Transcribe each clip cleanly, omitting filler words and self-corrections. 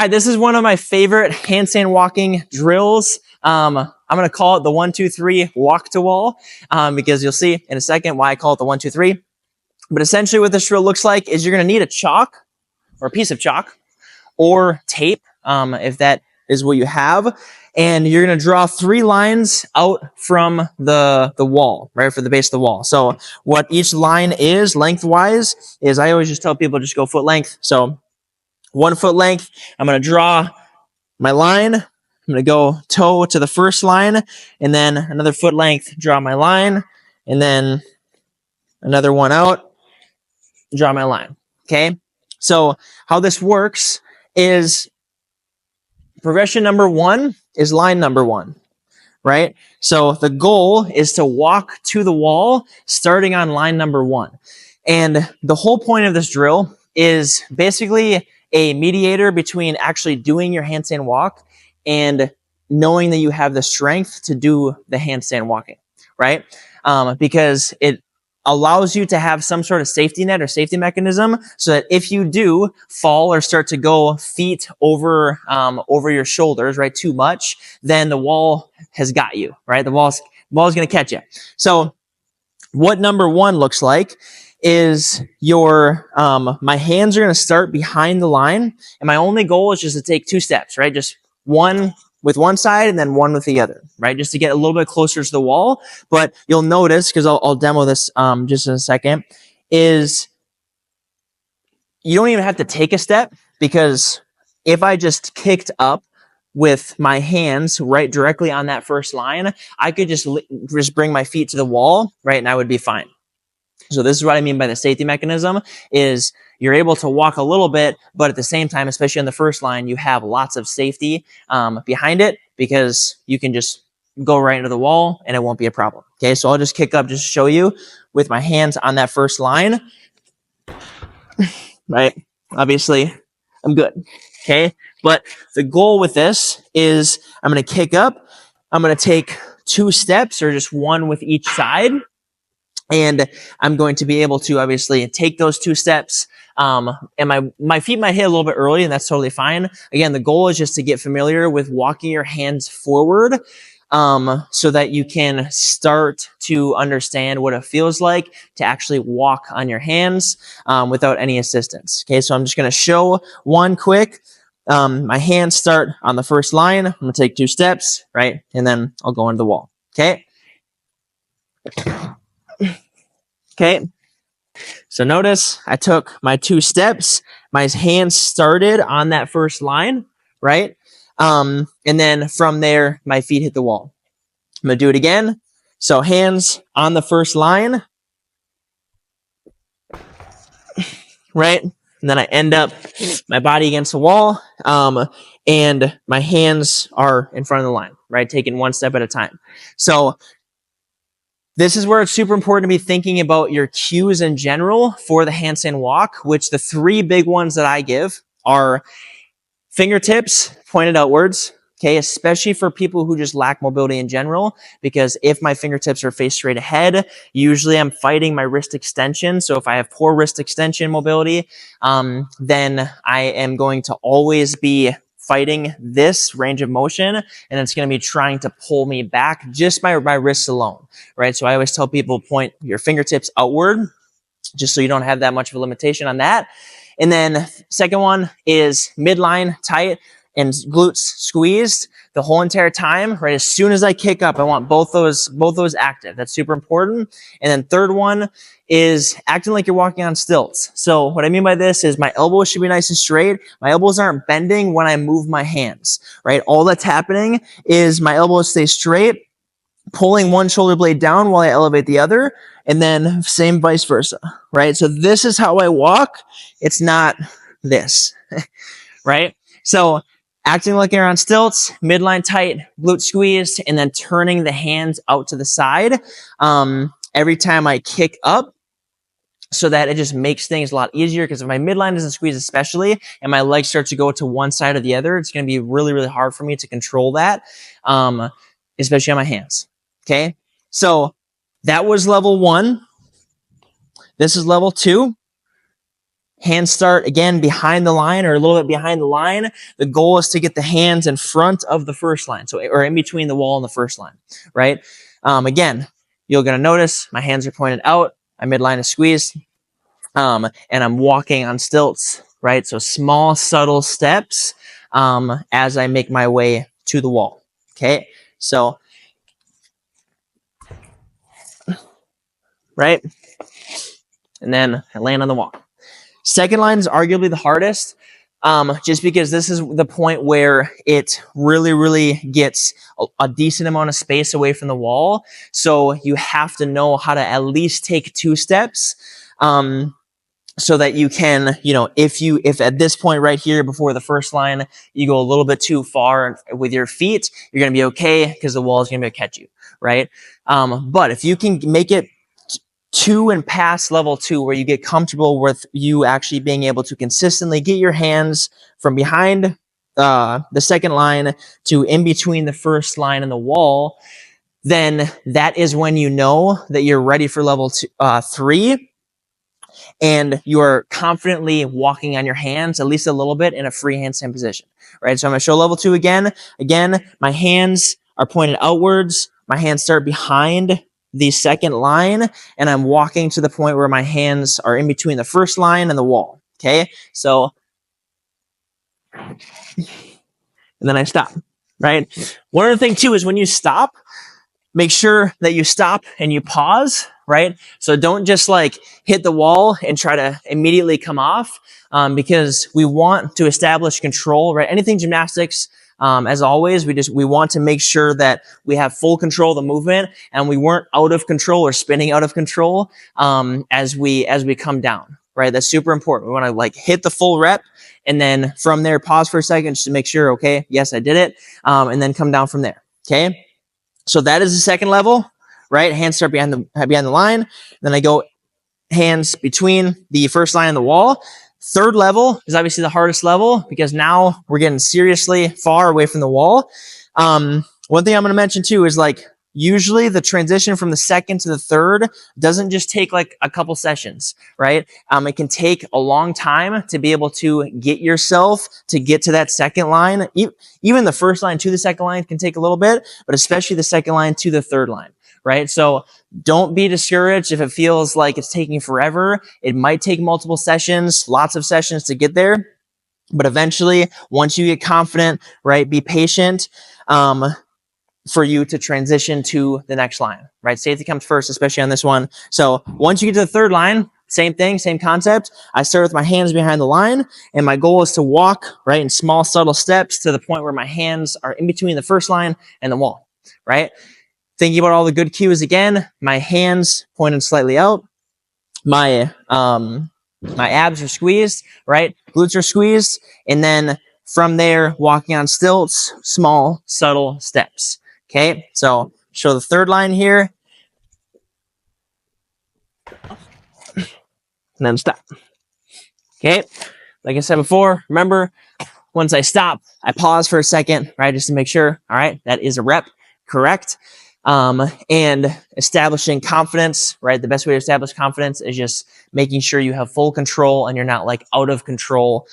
right, this is one of my favorite handstand walking drills. I'm going to call it the 1, 2, 3 walk to wall, because you'll see in a second why I call it the 1, 2, 3. But essentially what this drill looks like is you're going to need a chalk or a piece of chalk or tape, if that is what you have. And you're going to draw 3 lines out from the wall, right, for the base of the wall. So what each line is lengthwise is, I always just tell people just go foot length. So 1 foot length, I'm going to draw my line. I'm going to go toe to the first line, and then another foot length, draw my line, and then another one out, draw my line. Okay? So how this works is progression number 1 is line number 1, right? So the goal is to walk to the wall starting on line number 1. And the whole point of this drill is basically a mediator between actually doing your handstand walk and knowing that you have the strength to do the handstand walking, right? Because it allows you to have some sort of safety net or safety mechanism so that if you do fall or start to go feet over your shoulders, right, too much, then the wall has got you, right? The wall's going to catch you. So what number 1 looks like is my hands are going to start behind the line, and my only goal is just to take 2 steps, right? Just one with one side and then one with the other, right? Just to get a little bit closer to the wall. But you'll notice, because I'll demo this just in a second, is you don't even have to take a step, because if I just kicked up with my hands right directly on that first line, I could just bring my feet to the wall, right? And I would be fine. So this is what I mean by the safety mechanism, is you're able to walk a little bit, but at the same time, especially on the first line, you have lots of safety behind it, because you can just go right into the wall and it won't be a problem. Okay, so I'll just kick up just to show you with my hands on that first line. Right? Obviously, I'm good. Okay, but the goal with this is I'm going to kick up. I'm going to take 2 steps, or just one with each side. And I'm going to be able to obviously take those 2 steps. And my feet might hit a little bit early, and that's totally fine. Again, the goal is just to get familiar with walking your hands forward, so that you can start to understand what it feels like to actually walk on your hands without any assistance. Okay, so I'm just going to show one quick. My hands start on the first line. I'm going to take 2 steps, right? And then I'll go into the wall. Okay. Okay, so notice I took my 2 steps. My hands started on that first line, right? And then from there, my feet hit the wall. I'm going to do it again. So hands on the first line, right? And then I end up my body against the wall, and my hands are in front of the line, right? Taking 1 step at a time. So this is where it's super important to be thinking about your cues in general for the handstand walk, which the 3 big ones that I give are fingertips pointed outwards, okay, especially for people who just lack mobility in general, because if my fingertips are faced straight ahead, usually I'm fighting my wrist extension. So if I have poor wrist extension mobility, then I am going to always be fighting this range of motion, and it's going to be trying to pull me back just by my wrists alone, right? So I always tell people, point your fingertips outward, just so you don't have that much of a limitation on that. And then second one is midline tight and glutes squeezed the whole entire time, right? As soon as I kick up, I want both those active. That's super important. And then third one is acting like you're walking on stilts. So what I mean by this is my elbows should be nice and straight. My elbows aren't bending when I move my hands, right? All that's happening is my elbows stay straight, pulling one shoulder blade down while I elevate the other, and then same vice versa, right? So this is how I walk. It's not this, right? So acting like you're on stilts, midline tight, glute squeezed, and then turning the hands out to the side every time I kick up, so that it just makes things a lot easier. Because if my midline doesn't squeeze especially, and my legs start to go to one side or the other, it's going to be really, really hard for me to control that, especially on my hands. Okay, so that was level 1. This is level 2. Hands start again behind the line or a little bit behind the line. The goal is to get the hands in front of the first line, so or in between the wall and the first line, right? Again, you're going to notice my hands are pointed out. My midline is squeezed, and I'm walking on stilts, right? So small, subtle steps as I make my way to the wall. Okay, so right, and then I land on the wall. Second line is arguably the hardest, just because this is the point where it really gets a decent amount of space away from the wall. So you have to know how to at least take 2 steps, so that you can, if at this point right here before the first line, you go a little bit too far with your feet, you're going to be okay because the wall is going to be able to catch you, right? But if you can make it 2 and past level 2, where you get comfortable with you actually being able to consistently get your hands from behind the second line to in between the first line and the wall, then that is when you know that you're ready for level 3, and you are confidently walking on your hands at least a little bit in a free handstand position, right? So I'm going to show level 2 again. Again, my hands are pointed outwards. My hands start behind the second line, and I'm walking to the point where my hands are in between the first line and the wall. Okay, so, and then I stop, right? One other thing too is when you stop, make sure that you stop and you pause, right? So don't just like hit the wall and try to immediately come off, because we want to establish control, right? Anything gymnastics, as always, we want to make sure that we have full control of the movement and we weren't out of control or spinning out of control, as we come down, right? That's super important. We want to like hit the full rep and then from there, pause for a second just to make sure, okay, yes, I did it. And then come down from there. Okay. So that is the second level, right? Hands start behind the line. Then I go hands between the first line and the wall. Third level is obviously the hardest level because now we're getting seriously far away from the wall. One thing I'm going to mention too is like usually the transition from the second to the third doesn't just take like a couple sessions, right? It can take a long time to be able to get yourself to get to that second line. Even the first line to the second line can take a little bit, but especially the second line to the third line, right? So don't be discouraged if it feels like it's taking forever. It might take multiple sessions, lots of sessions to get there. But eventually, once you get confident, right, be patient, for you to transition to the next line, right? Safety comes first, especially on this one. So once you get to the third line, same thing, same concept. I start with my hands behind the line, and my goal is to walk, right, in small, subtle steps to the point where my hands are in between the first line and the wall, right? Thinking about all the good cues again, my hands pointed slightly out. My abs are squeezed, right? Glutes are squeezed. And then from there, walking on stilts, small, subtle steps. Okay, so show the third line here. And then stop. Okay, like I said before, remember, once I stop, I pause for a second, right, just to make sure, all right, that is a rep, correct. And establishing confidence, right? The best way to establish confidence is just making sure you have full control and you're not like out of control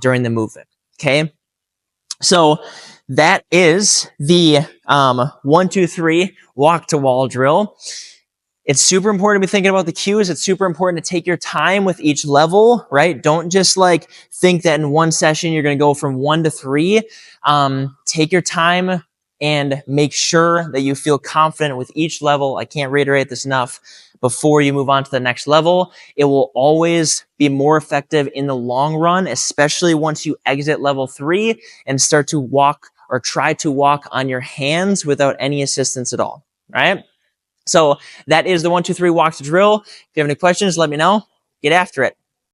during the movement. Okay. So that is the 1, 2, 3 walk to wall drill. It's super important to be thinking about the cues. It's super important to take your time with each level, right? Don't just like think that in one session you're going to go from 1 to 3. Take your time and make sure that you feel confident with each level. I can't reiterate this enough. Before you move on to the next level, it will always be more effective in the long run, especially once you exit level 3 and start to walk or try to walk on your hands without any assistance at all, right? So that is the 1, 2, 3 walk to drill. If you have any questions, let me know. Get after it.